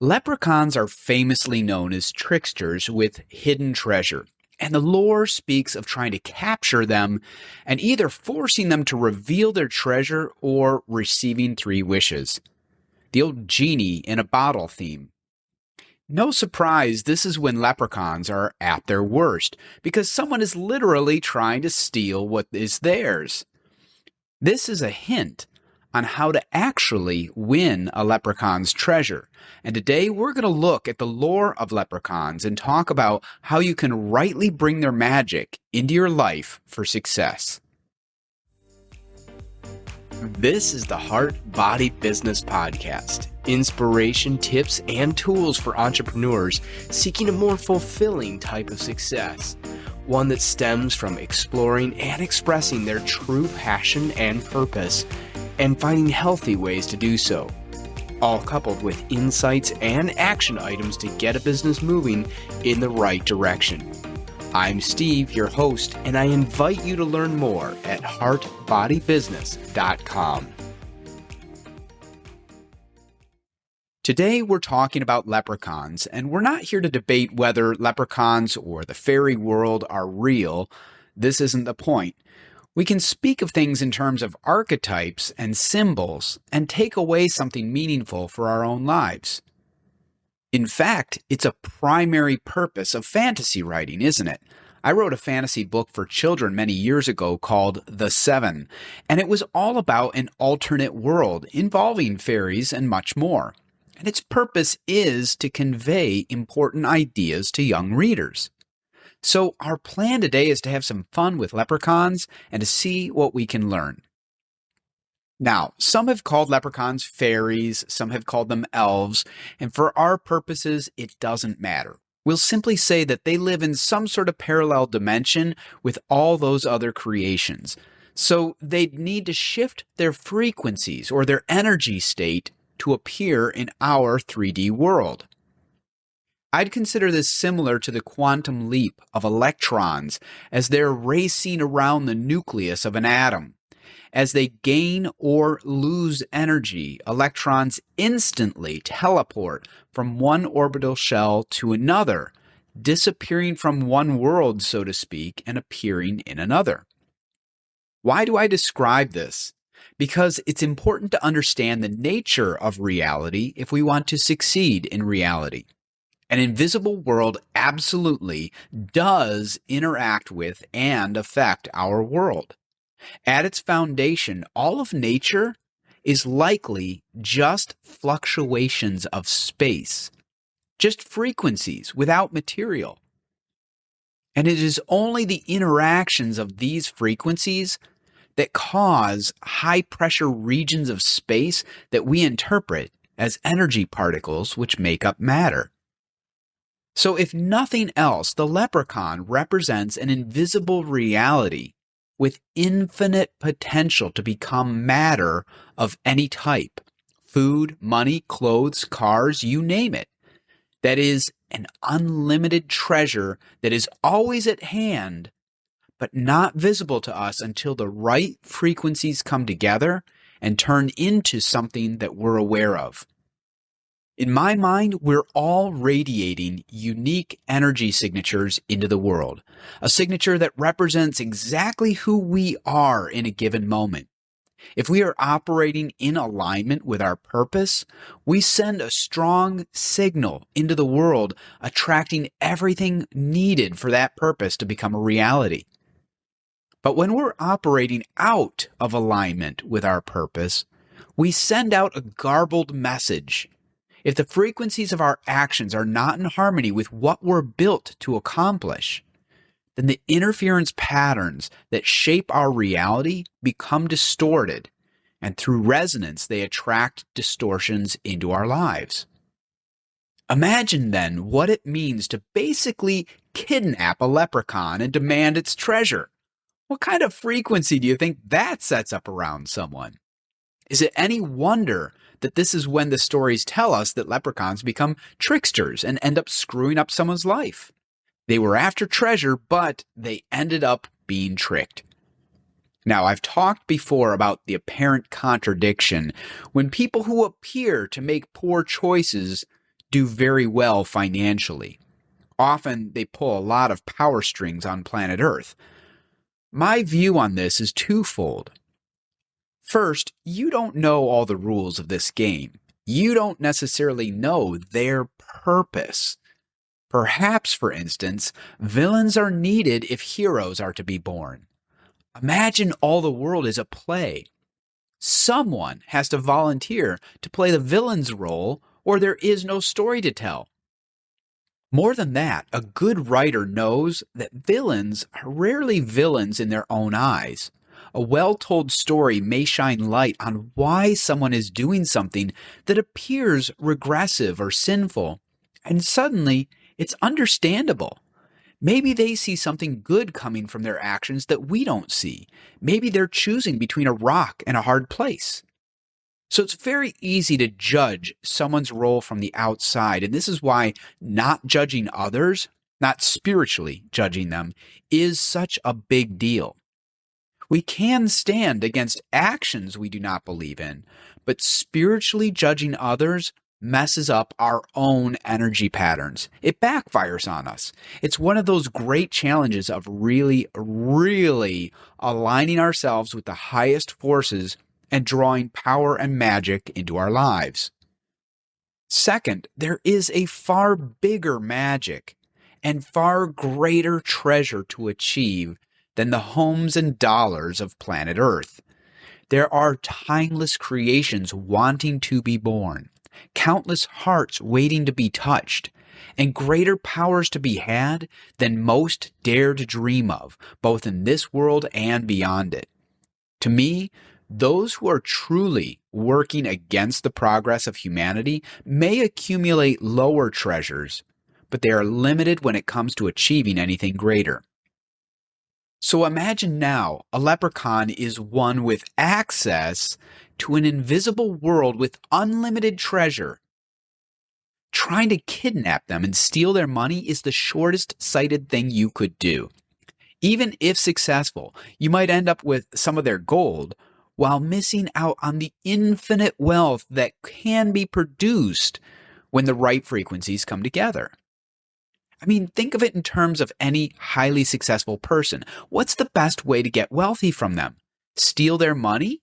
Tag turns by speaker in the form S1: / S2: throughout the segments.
S1: Leprechauns are famously known as tricksters with hidden treasure, and the lore speaks of trying to capture them and either forcing them to reveal their treasure or receiving three wishes. The old genie in a bottle theme. No surprise, this is when leprechauns are at their worst, because someone is literally trying to steal what is theirs. This is a hint on how to actually win a leprechaun's treasure. And today we're going to look at the lore of leprechauns and talk about how you can rightly bring their magic into your life for success. This is the Heart Body Business Podcast. Inspiration, tips, and tools for entrepreneurs seeking a more fulfilling type of success. One that stems from exploring and expressing their true passion and purpose and finding healthy ways to do so. All coupled with insights and action items to get a business moving in the right direction. I'm Steve, your host, and I invite you to learn more at heartbodybusiness.com. Today we're talking about leprechauns, and we're not here to debate whether leprechauns or the fairy world are real. This isn't the point. We can speak of things in terms of archetypes and symbols and take away something meaningful for our own lives. In fact, it's a primary purpose of fantasy writing, isn't it? I wrote a fantasy book for children many years ago called The Seven, and it was all about an alternate world involving fairies and much more. And its purpose is to convey important ideas to young readers. So our plan today is to have some fun with leprechauns and to see what we can learn. Now, some have called leprechauns fairies, some have called them elves, and for our purposes, it doesn't matter. We'll simply say that they live in some sort of parallel dimension with all those other creations. So they'd need to shift their frequencies or their energy state to appear in our 3D world. I'd consider this similar to the quantum leap of electrons as they're racing around the nucleus of an atom. As they gain or lose energy, electrons instantly teleport from one orbital shell to another, disappearing from one world, so to speak, and appearing in another. Why do I describe this? Because it's important to understand the nature of reality if we want to succeed in reality. An invisible world absolutely does interact with and affect our world. At its foundation, all of nature is likely just fluctuations of space, just frequencies without material. And it is only the interactions of these frequencies that cause high-pressure regions of space that we interpret as energy particles which make up matter. So if nothing else, the leprechaun represents an invisible reality with infinite potential to become matter of any type. Food, money, clothes, cars, you name it. That is an unlimited treasure that is always at hand, but not visible to us until the right frequencies come together and turn into something that we're aware of. In my mind, we're all radiating unique energy signatures into the world, a signature that represents exactly who we are in a given moment. If we are operating in alignment with our purpose, we send a strong signal into the world, attracting everything needed for that purpose to become a reality. But when we're operating out of alignment with our purpose, we send out a garbled message. If the frequencies of our actions are not in harmony with what we're built to accomplish, then the interference patterns that shape our reality become distorted, and through resonance, they attract distortions into our lives. Imagine then what it means to basically kidnap a leprechaun and demand its treasure. What kind of frequency do you think that sets up around someone? Is it any wonder that this is when the stories tell us that leprechauns become tricksters and end up screwing up someone's life? They were after treasure, but they ended up being tricked. Now, I've talked before about the apparent contradiction when people who appear to make poor choices do very well financially. Often they pull a lot of power strings on planet Earth. My view on this is twofold. First, you don't know all the rules of this game. You don't necessarily know their purpose. Perhaps, for instance, villains are needed if heroes are to be born. Imagine all the world is a play. Someone has to volunteer to play the villain's role, or there is no story to tell. More than that, a good writer knows that villains are rarely villains in their own eyes. A well-told story may shine light on why someone is doing something that appears regressive or sinful, and suddenly it's understandable. Maybe they see something good coming from their actions that we don't see. Maybe they're choosing between a rock and a hard place. So it's very easy to judge someone's role from the outside, and this is why not judging others, not spiritually judging them, is such a big deal. We can stand against actions we do not believe in, but spiritually judging others messes up our own energy patterns. It backfires on us. It's one of those great challenges of really aligning ourselves with the highest forces and drawing power and magic into our lives. Second, there is a far bigger magic and far greater treasure to achieve than the homes and dollars of planet Earth. There are timeless creations wanting to be born, countless hearts waiting to be touched, and greater powers to be had than most dare to dream of, both in this world and beyond it. To me, those who are truly working against the progress of humanity may accumulate lower treasures, but they are limited when it comes to achieving anything greater. So imagine now a leprechaun is one with access to an invisible world with unlimited treasure. Trying to kidnap them and steal their money is the shortest-sighted thing you could do. Even if successful, you might end up with some of their gold, while missing out on the infinite wealth that can be produced when the right frequencies come together. I mean, think of it in terms of any highly successful person. What's the best way to get wealthy from them? Steal their money?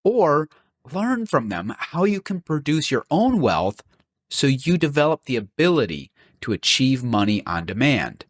S1: Or learn from them how you can produce your own wealth so you develop the ability to achieve money on demand.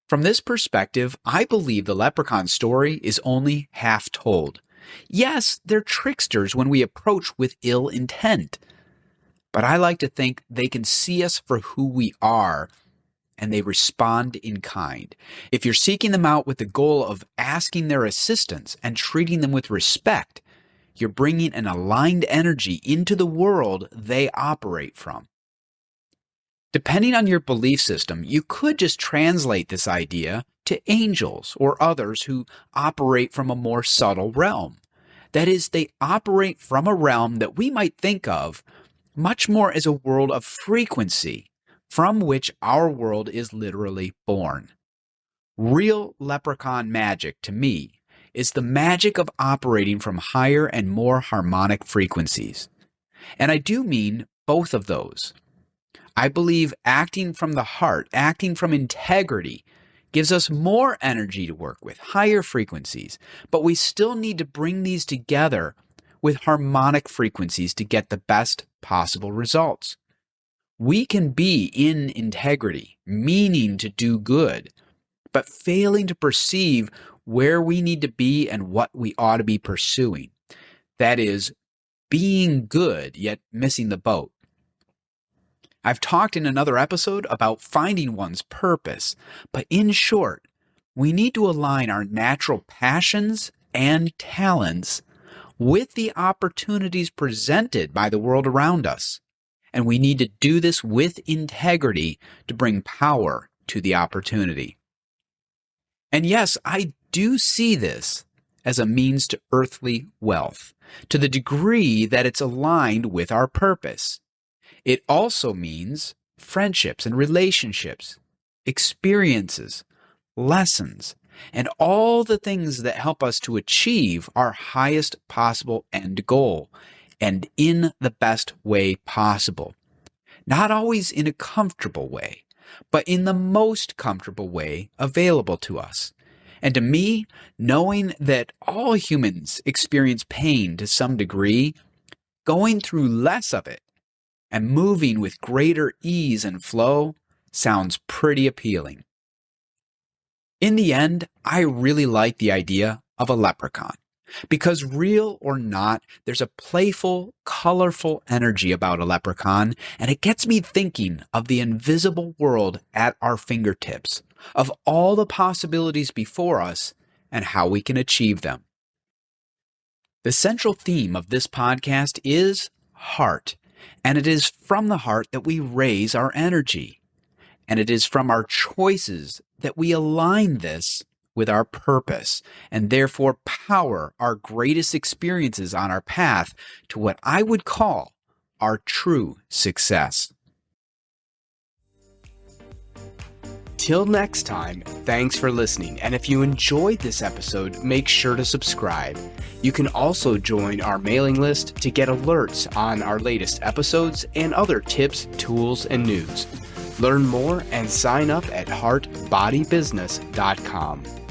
S1: From this perspective, I believe the leprechaun story is only half told. Yes, they're tricksters when we approach with ill intent, but I like to think they can see us for who we are, and they respond in kind. If you're seeking them out with the goal of asking their assistance and treating them with respect, you're bringing an aligned energy into the world they operate from. Depending on your belief system, you could just translate this idea to angels or others who operate from a more subtle realm. That is, they operate from a realm that we might think of much more as a world of frequency, from which our world is literally born. Real leprechaun magic, to me, is the magic of operating from higher and more harmonic frequencies. And I do mean both of those. I believe acting from the heart, acting from integrity, gives us more energy to work with, higher frequencies, but we still need to bring these together with harmonic frequencies to get the best possible results. We can be in integrity, meaning to do good, but failing to perceive where we need to be and what we ought to be pursuing. That is, being good, yet missing the boat. I've talked in another episode about finding one's purpose, but in short, we need to align our natural passions and talents with the opportunities presented by the world around us. And we need to do this with integrity to bring power to the opportunity. And yes, I do see this as a means to earthly wealth, to the degree that it's aligned with our purpose. It also means friendships and relationships, experiences, lessons, and all the things that help us to achieve our highest possible end goal, and in the best way possible. Not always in a comfortable way, but in the most comfortable way available to us. And to me, knowing that all humans experience pain to some degree, going through less of it and moving with greater ease and flow sounds pretty appealing. In the end, I really like the idea of a leprechaun. Because real or not, there's a playful, colorful energy about a leprechaun, and it gets me thinking of the invisible world at our fingertips, of all the possibilities before us and how we can achieve them. The central theme of this podcast is heart, and it is from the heart that we raise our energy, and it is from our choices that we align this with our purpose, and therefore power our greatest experiences on our path to what I would call our true success. Till next time, thanks for listening, and if you enjoyed this episode, make sure to subscribe. You can also join our mailing list to get alerts on our latest episodes and other tips, tools, and news. Learn more and sign up at heartbodybusiness.com.